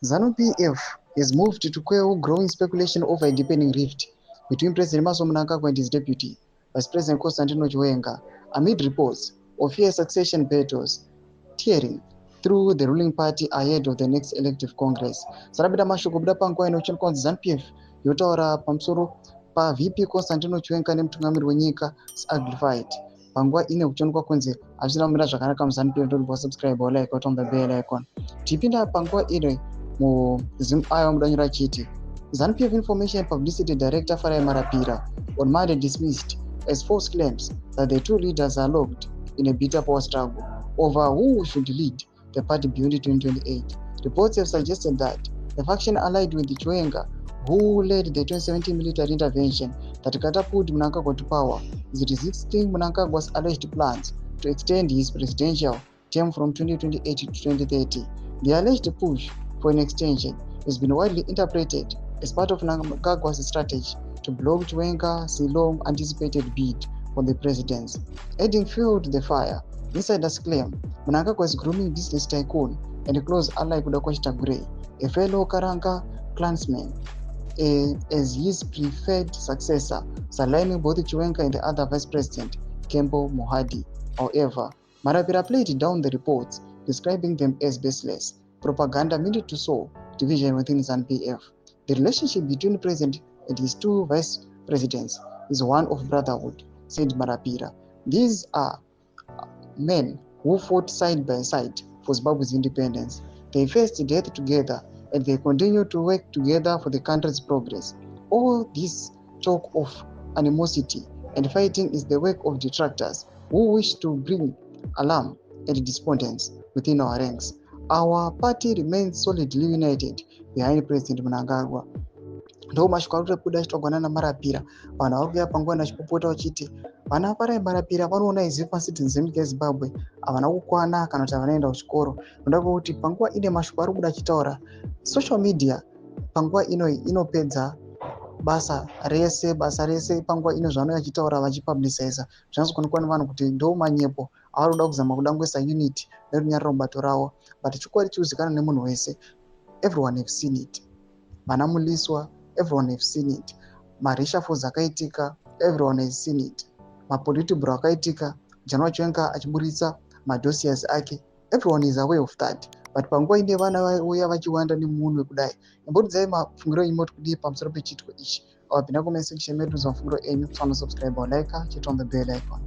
Zanu PF has moved to quell growing speculation over a deepening rift between President Mnangagwa and his deputy, Vice President Constantino Chiwenga, amid reports of fierce succession battles tearing through the ruling party ahead of the next elective congress. Sarabida mashoko buda panguva inochonwa kunzi Zanu PF yotaura pamusoro paVP Constantino Chiwenga nemutungamiri wenyika SADC. Panguva ine kuchonwa kunzi hazvina kumira zvakanaka muZanu PF. Don't subscribe or like on the bell icon. Tipinda panguva ine muZimbabwe mudanyo rachiti Zanu PF Information Publicity Director Farai Marapira on Monday dismissed as false claims that the two leaders are locked in a bitter power struggle over who should lead the party beyond 2028. Reports have suggested that the faction allied with Chiwenga, who led the 2017 military intervention that catapulted Mnangagwa to power, is resisting Mnangagwa's alleged plans to extend his presidential term from 2028 to 2030. The alleged push for an extension has been widely interpreted as part of Mnangagwa's strategy to block Chiwenga's long-anticipated bid for the presidency. Adding fuel to the fire, insiders claim Mnangagwa is grooming business tycoon and a close ally KUTYA, a fellow Karanga clansman, as his preferred successor, aligning both Chiwenga and the other vice president, Kembo Mohadi. However, Marapira played down the reports, describing them as baseless propaganda meant to sow division within Zanu PF. The relationship between the president and his two vice presidents is one of brotherhood, said Marapira. These are men who fought side by side for Zimbabwe's independence. They faced death together and they continue to work together for the country's progress. All this talk of animosity and fighting is the work of detractors who wish to bring alarm and despondence within our ranks. Our party remains solidly united behind President Mnangagwa. Ndo mashoko ari kubuda achitogwana naMarapira. Vanhu vari kuuya panguva nachipopota vachiti vana Farai Marapira vanoona izipa citizen munyika yeZimbabwe havana kukwana kana kuti havanaenda kuchikoro. Ndoda kuti panguva ine mashoko ari kubuda achitaura, social media panguva inoyi inopedza basa rese panguva ino zvavanenge vachitaura vachipubliciza zvinozokonekwa nevanhu kuti ndo manyepo avari kuda kuzama kudangwisa unity nerunyararo mubato ravo, but chikwadi chikuzikanwa nemunhu wese. Everyone have seen it. Vana Muliswa, everyone have seen it. Mareshuffles akaitika, everyone has seen it. Mapolitibro akaitika, January Chiwenga achiburitsa madosiers ake, everyone is aware of that. But panguva ine vana vauya vachiwanda nemunhu wekudai, imbotidzai mafungiro enyu moti kudii pamusoro pechitiko ichi. Wabvina comment section medu mafungiro enyu, subscribe or like, hit on the bell icon.